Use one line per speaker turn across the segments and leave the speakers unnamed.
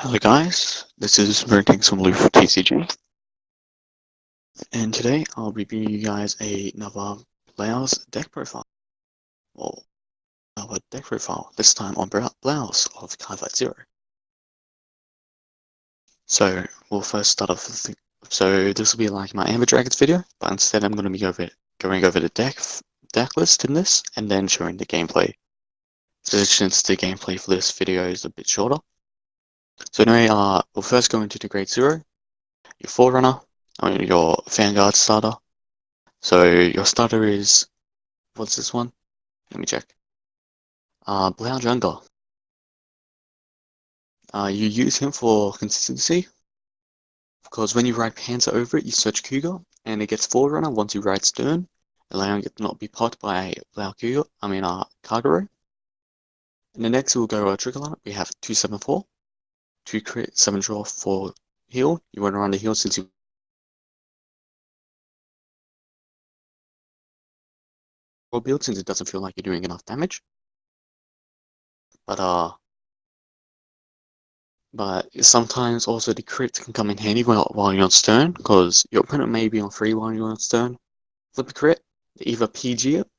Hello guys, this is Rotenks from TCG, and today I'll be bringing you guys another Blaus deck profile. Well, another deck profile, this time on Blaus of Cardfight Zero. So, we'll first start off with so this will be like my Amber Dragons video, but instead I'm going to be going over the deck list in this, and then showing the gameplay. So since the gameplay for this video is a bit shorter. So anyway, we'll first go into the Grade Zero, your Forerunner, your Vanguard starter. So your starter is, what's this one? Let me check. Blaus. You use him for consistency, because when you ride Panzer over it, you search Cougar, and it gets Forerunner once you ride Stern, allowing it to not be popped by Kagero. And the next we'll go trigger lineup. We have 2/7/4, 2 crit, 7 draw, 4 heal. You want to run the heal since you build, since it doesn't feel like you're doing enough damage. But sometimes also the crits can come in handy while you're on Stern, because your opponent may be on free while you're on Stern. Flip a crit, either PG it,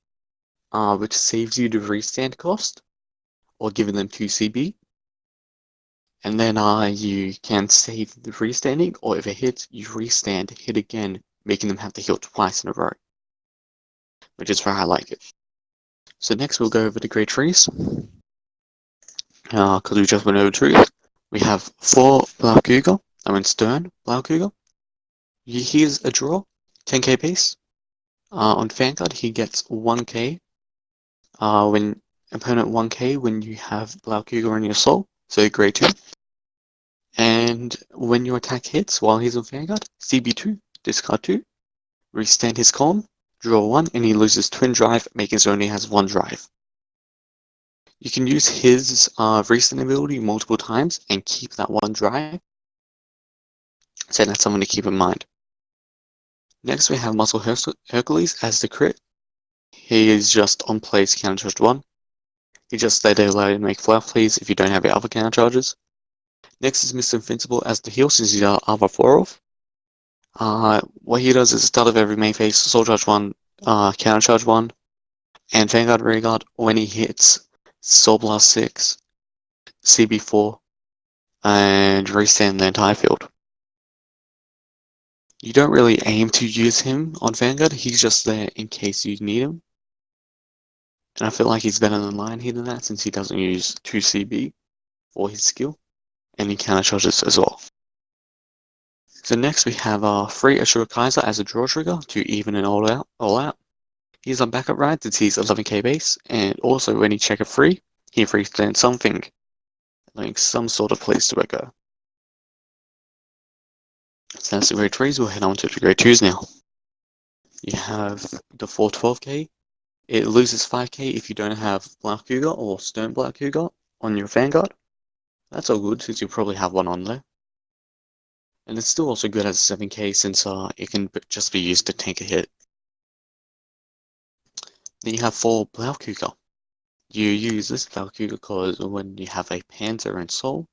which saves you the restand cost, or giving them 2 CB. And then you can save the restanding, or if it hits, you restand, hit again, making them have to heal twice in a row. Which is where I like it. So next we'll go over the Great Trees. Because we just went over trees. We have 4 Blaus Stern Blaus. Here's a draw, 10k base. On Vanguard, he gets 1k. When opponent 1k when you have Blaus in your soul, so grade 2. And when your attack hits while he's on Vanguard, CB2, discard 2, restand his column, draw 1, and he loses twin drive, making so only has 1 drive. You can use his restand ability multiple times and keep that 1 drive. So that's something to keep in mind. Next we have Muscle Hercules as the crit. He is just on plays countercharge 1. He just they allow you to make flat plays if you don't have your other counter charges. Next is Mr. Invincible as the heal, since he's Alpha 4 of. What he does is at the start of every main phase, Soul Charge 1, counter charge 1, and Vanguard Rearguard when he hits Soul Blast 6, CB4, and restand the entire field. You don't really aim to use him on Vanguard, he's just there in case you need him. And I feel like he's better than Lionhead than that, since he doesn't use 2 CB for his skill, and he counter charges as well. So next we have free Ashura Kaiser as a draw trigger to even it all out. He's on backup ride since he's 11k base, and also when he check a free, he freestands something, like some sort of place to go. So that's the grade 3s, we'll head on to the grade 2s now. You have the 412k. It loses 5k if you don't have Blaus or Stern Blaus on your Vanguard. That's all good, since you probably have one on there. And it's still also good as a 7k, since it can just be used to tank a hit. Then you have 4 Blaus. You use this Blaus because when you have a Panzer and Soul,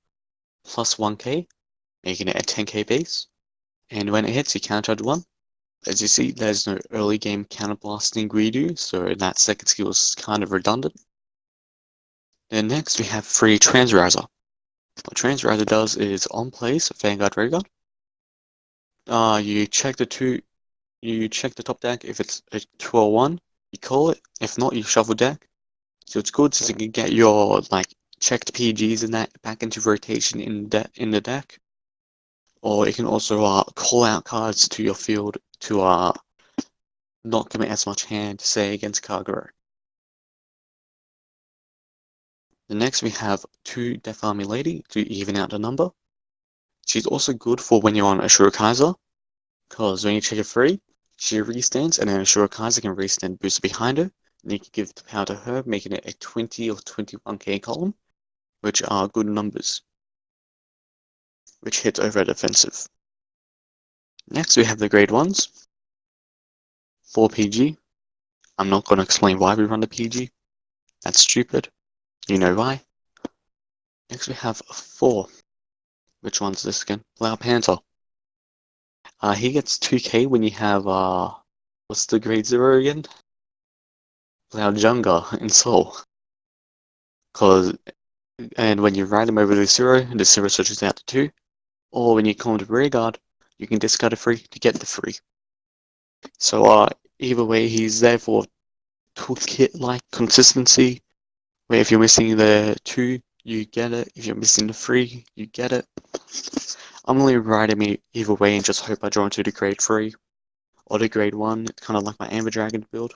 plus 1k, making it a 10k base. And when it hits, you countercharge 1. As you see, there's no early game counterblasting redo, so that second skill is kind of redundant. Then next we have free Transriser. What Transriser does is on plays Vanguard Rearguard. You check the top deck. If it's a 2/1, you call it. If not, you shuffle deck. So it's good since you can get your checked PGs in that back into rotation in the deck. Or you can also call out cards to your field to not commit as much hand, say against Kagero. The next we have 2 Death Army Lady to even out the number. She's also good for when you're on Ashura Kaiser, because when you check it free, she restands, and then Ashura Kaiser can restand booster behind her, and you can give the power to her, making it a 20 or 21k column, which are good numbers, which hits over at offensive. Next we have the grade 1s. 4 PG. I'm not going to explain why we run the PG. That's stupid. You know why. Next we have 4 Which one's this again? Blaus Panther. He gets 2k when you have, what's the grade 0 again? Blaus Junga in Soul. And when you ride him over the 0 switches out to 2. Or when you call him to rear guard, you can discard a free to get the free. So, either way, he's there for toolkit-like consistency, where if you're missing the 2, you get it. If you're missing the 3, you get it. I'm only riding me either way and just hope I draw into the grade 3 or the grade 1. It's kind of like my Amber Dragon build.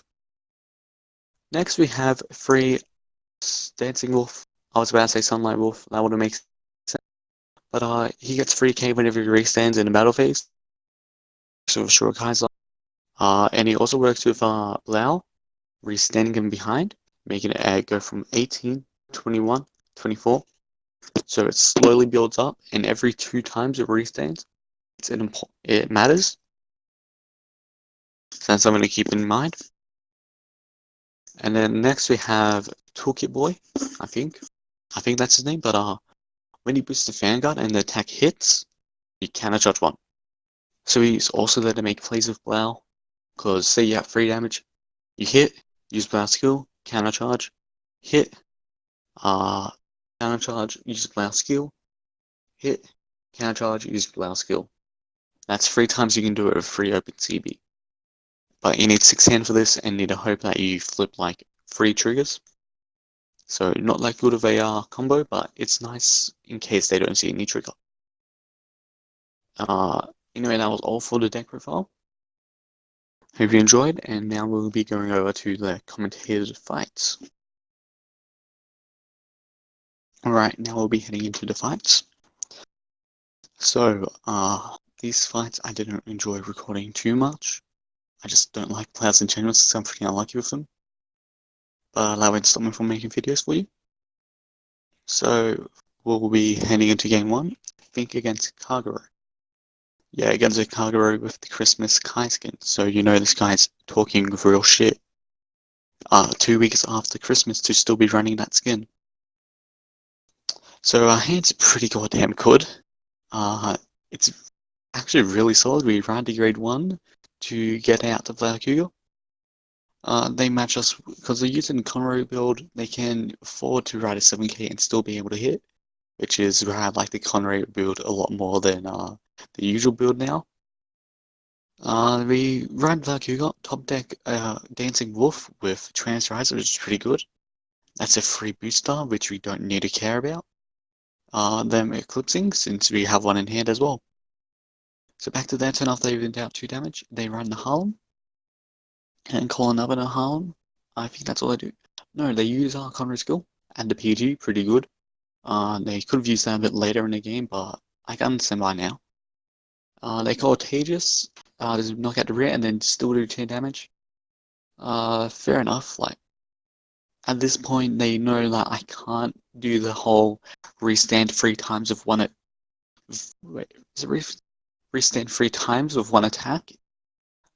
Next we have 3 Dancing Wolf. I was about to say Sunlight Wolf, that wouldn't make sense. But he gets 3k whenever he restands in the battle phase. So sure Kaiser. And he also works with Blaus, restanding him behind, making it go from 18, 21, 24. So it slowly builds up, and every 2 times it restands, it matters. So that's something to keep in mind. And then next we have Toolkit Boy, I think that's his name. But when he boosts the Vanguard and the attack hits, you cannot charge 1. So he's also there to make plays with Blaus, because say you have 3 damage, you hit, use Blaus skill, counter charge, hit, counter charge, use Blaus skill, hit, counter charge, use Blaus skill. That's 3 times you can do it with free open CB. But you need 6 hand for this, and need to hope that you flip like 3 triggers. So not that good of a combo, but it's nice in case they don't see any trigger. Anyway, that was all for the deck profile. Hope you enjoyed, and now we'll be going over to the commentated fights. Alright, now we'll be heading into the fights. So, these fights I didn't enjoy recording too much. I just don't like Blaus in general, so I'm pretty unlucky with them. But that won't stop me from making videos for you. So, we'll be heading into game 1, I think against Kagero. Yeah, against a Kagero with the Christmas Kai skin, so you know this guy's talking real shit. 2 weeks after Christmas to still be running that skin. So our hand's pretty goddamn good. It's actually really solid. We ran to grade 1 to get out of Blaus. They match us because they're using Conroe build. They can afford to ride a 7k and still be able to hit, which is where I like the Conroe build a lot more than the usual build now. We ride Blaus, top deck Dancing Wolf with Transriser, which is pretty good. That's a free booster, which we don't need to care about. Them eclipsing, since we have one in hand as well. So back to their turn after they've been out 2 damage, they run the Harlem and call another Harlem. I think that's all they do. No, they use our Conroe skill and the PG, pretty good. They could have used that a bit later in the game, but I can understand why now. They call Tejas, just knock out the rear and then still do 10 damage. Fair enough, like, at this point they know that I can't do the whole restand 3 times of one wait, is it restand 3 times with 1 attack?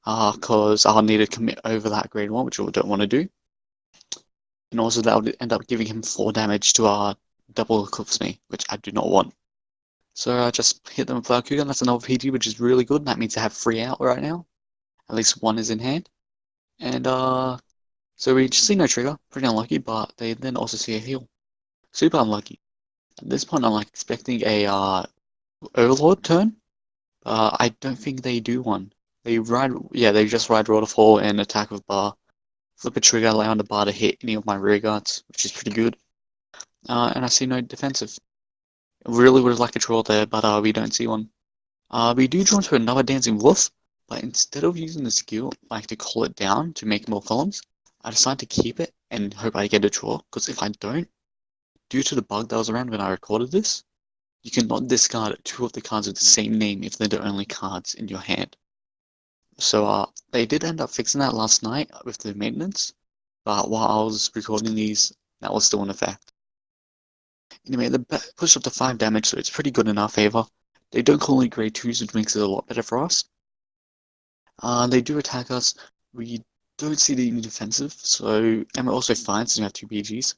Because I'll need to commit over that grade 1, which I don't want to do. And also that would end up giving him 4 damage to double eclipse me, which I do not want. So I just hit them with Blaus, and that's another PG, which is really good. That means I have 3 out right now. At least 1 is in hand. And so we just see no trigger, pretty unlucky, but they then also see a heal. Super unlucky. At this point I'm like expecting a Overlord turn. I don't think they do one. They just ride Waterfall and attack with bar. Flip a trigger, allowing the bar to hit any of my rear guards, which is pretty good. And I see no defensive. Really would have liked a draw there, but we don't see one. We do draw into another Dancing Wolf, but instead of using the skill, like to call it down to make more columns, I decide to keep it and hope I get a draw, because if I don't, due to the bug that was around when I recorded this, you cannot discard 2 of the cards with the same name if they're the only cards in your hand. So they did end up fixing that last night with the maintenance, but while I was recording these, that was still in effect. Anyway, they push up to 5 damage, so it's pretty good in our favor. They don't call it grade 2s, which makes it a lot better for us. They do attack us. We don't see any defensive, so, and we're also fine since we have 2 PGs.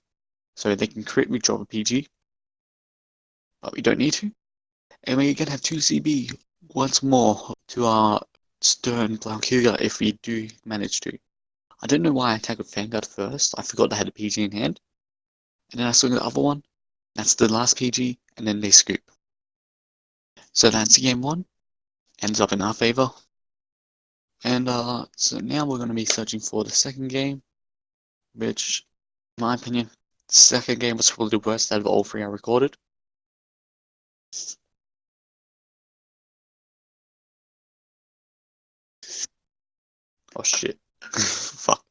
So they can crit, we drop a PG. But we don't need to. And we're gonna have 2 CB once more to our Stern Blaukuga if we do manage to. I don't know why I attacked with Vanguard first. I forgot I had a PG in hand. And then I swing the other one. That's the last PG, and then they scoop. So that's game 1. Ends up in our favor. And so now we're going to be searching for the second game, which, in my opinion, the second game was probably the worst out of all 3 I recorded. Oh shit. Fuck.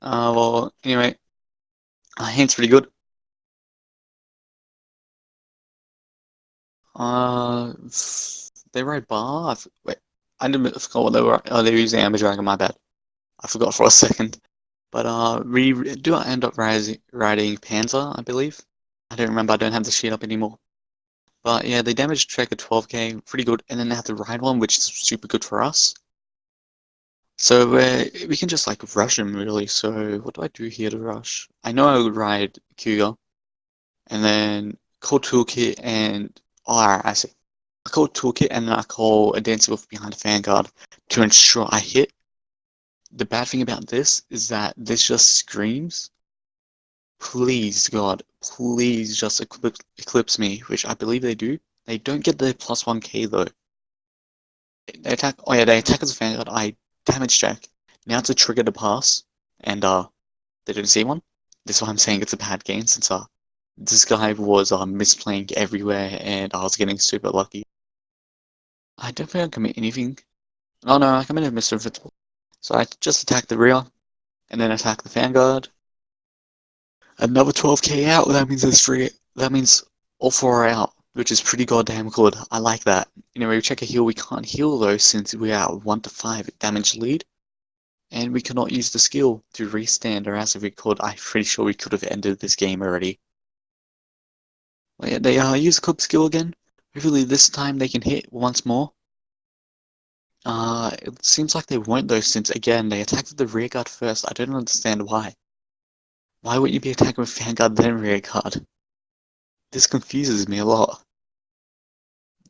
Well, anyway, hand's pretty good. They ride bar. Wait, I forgot what they were. Oh, they were using Amber Dragon. My bad. I forgot for a second. But we do end up riding Panzer, I believe. I don't remember. I don't have the sheet up anymore. But yeah, they damage track at 12k, pretty good, and then they have the ride one, which is super good for us. So we can just like rush him really. So what do I do here to rush? I know I would ride Cougar, and then call Toolkit and I see. I call Toolkit and then I call a Dancer Wolf behind a Vanguard to ensure I hit. The bad thing about this is that this just screams, please God, please just eclipse me, which I believe they do. They don't get the plus 1k though. They attack. Oh yeah, they attack as a Vanguard. I damage check. Now to trigger the pass, and they didn't see one. That's why I'm saying it's a bad game since this guy was misplaying everywhere, and I was getting super lucky. I don't think I commit anything. Oh no, I committed Mr. Invincible. So I just attack the rear, and then attack the Vanguard. Another 12k out. That means there's 3. That means all 4 are out, which is pretty goddamn good. I like that. Anyway, we check a heal. We can't heal though since we are at 1 to 5 damage lead. And we cannot use the skill to restand, or else if we could, I'm pretty sure we could have ended this game already. But yeah, they use the Club skill again. Hopefully this time they can hit once more. It seems like they won't though, since again, they attacked the rear guard first. I don't understand why. Why wouldn't you be attacking with Vanguard then rear guard? This confuses me a lot.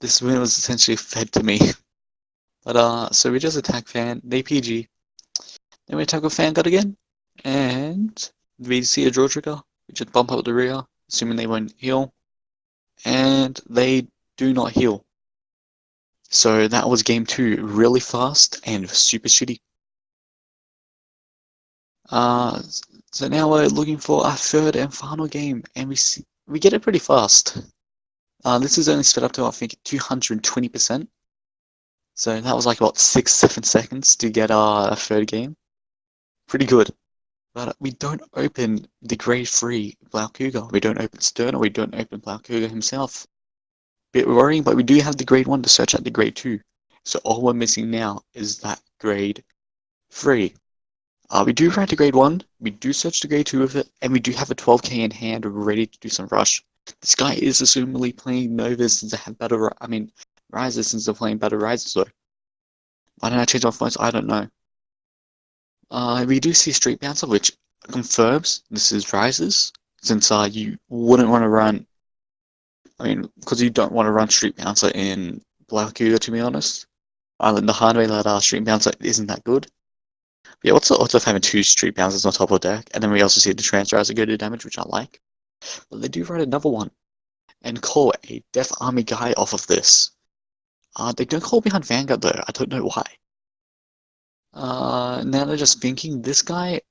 This win was essentially fed to me. But so we just attack Fan, they PG. Then we attack with Vanguard again. And we see a draw trigger. We just bump up the rear, assuming they won't heal. And they do not heal. So that was game 2, really fast and super shitty. So now we're looking for our third and final game, and we get it pretty fast. This is only sped up to I think 220%. So that was like about 6-7 seconds to get our third game. Pretty good. But we don't open the grade 3 Blaukuga. We don't open Stern, or we don't open Blaukuga himself. Bit worrying, but we do have the grade 1 to search out the grade 2. So all we're missing now is that grade 3. We do write to grade 1, we do search to grade 2 of it, and we do have a 12k in hand ready to do some rush. This guy is assumably playing Novas since they have better, Rises since they're playing better Rises though. Why didn't I change my phones? I don't know. We do see Street Bouncer, which confirms this is Rises, since you wouldn't want to run, because you don't want to run Street Bouncer in Blaukuga, to be honest. The hard way that Street Bouncer isn't that good. Yeah, what's the odds of having 2 Street Bouncers on top of deck? And then we also see the Transriser go to damage, which I like. But they do write another one and call a Death Army guy off of this. They don't call behind Vanguard though. I don't know why. Now they're just thinking this guy.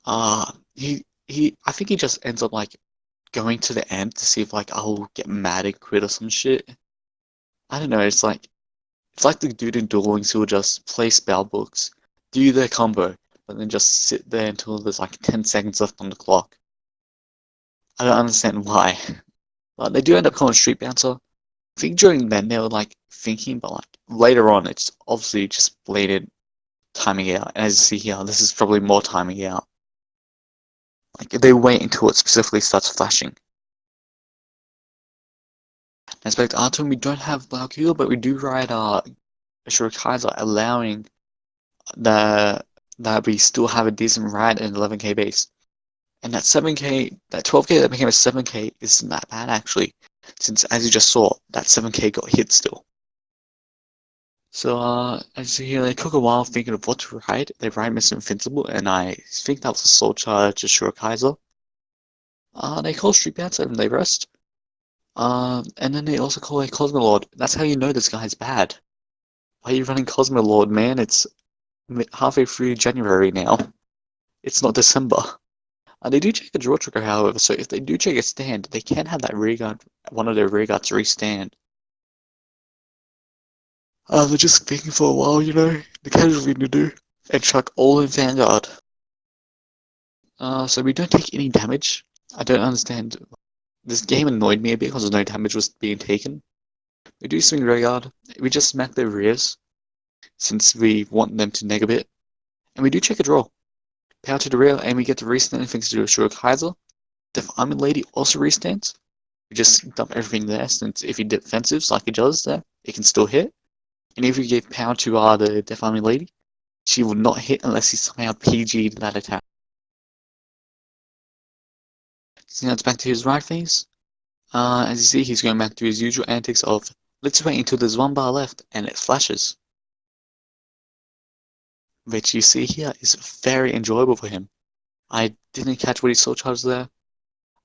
I think he just ends up like going to the end to see if like I'll get mad and quit or some shit. I don't know. It's like the dude in Duel Links who will just play spell books, do their combo, but then just sit there until there's like 10 seconds left on the clock. I don't understand why. But they do end up calling Street Bouncer. I think during then they were like thinking, but like later on it's obviously just blatant timing out. And as you see here, this is probably more timing out. Like they wait until it specifically starts flashing. Aspect Arton, we don't have Blaukuga, but we do ride Ashura Kaiser, allowing that we still have a decent ride in 11k base. And that 7k, that 12k that became a 7k isn't that bad actually. since as you just saw, that 7k got hit still. So, as you see here, they took a while thinking of what to write. They write Mr. Invincible, and I think that was a Soul Charge to Shura Kaiser. They call Street Bouncer and they rest. And then they also call a Cosmolord. That's how you know this guy's bad. Why are you running Cosmolord, man? It's halfway through January now. It's not December. They do check a draw trigger, however, so if they do check a stand, they can have that rear guard, one of their rear guards restand. They're just thinking for a while, you know, the casual thing to do, and chuck all in Vanguard. So we don't take any damage. I don't understand. This game annoyed me a bit because no damage was being taken. We do swing rear guard. We just smack their rears, since we want them to neg a bit. And we do check a draw. Power to the rear, and we get to restand anything to do with Shura Kaiser. Defilement Lady also restands. We just dump everything there, since if he defensives like he does there, it can still hit. And if we gave power to the Defilement Lady, she will not hit unless he somehow PG'd that attack. So now it's back to his right phase. As you see, he's going back to his usual antics of, let's wait until there's one bar left and it flashes. Which you see here is very enjoyable for him. I didn't catch what he soul charged there,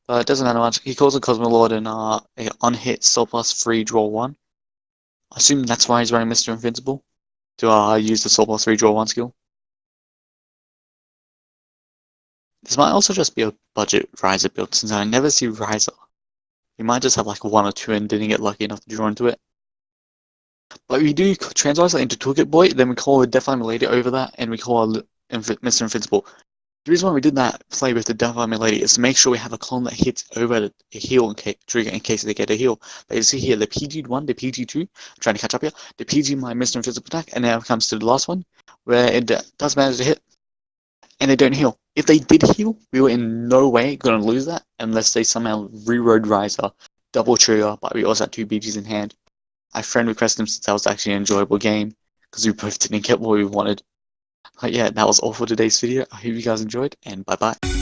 but it doesn't matter much. He calls a Cosmolord and a unhit Soul Plus free draw 1. I assume that's why he's running Mr. Invincible, to use the Soul Plus 3 draw 1 skill. This might also just be a budget Riser build, since I never see Riser. We might just have like 1 or 2 and didn't get lucky enough to draw into it. But we do Transriser into Toolkit Boy, then we call a Defilement Lady over that, and we call Mr. Invincible. The reason why we did that play with the Defilement Lady is to make sure we have a clone that hits over the heal trigger in case they get a heal. But you see here, the PG1, the PG2, I'm trying to catch up here, the PG my Mr. Invincible attack, and now it comes to the last one, where it does manage to hit, and they don't heal. If they did heal, we were in no way going to lose that, unless they somehow rerode Riser, double trigger, but we also had 2 BGs in hand. I friend requested him since that was actually an enjoyable game, because we both didn't get what we wanted. But yeah, that was all for today's video. I hope you guys enjoyed, and bye bye.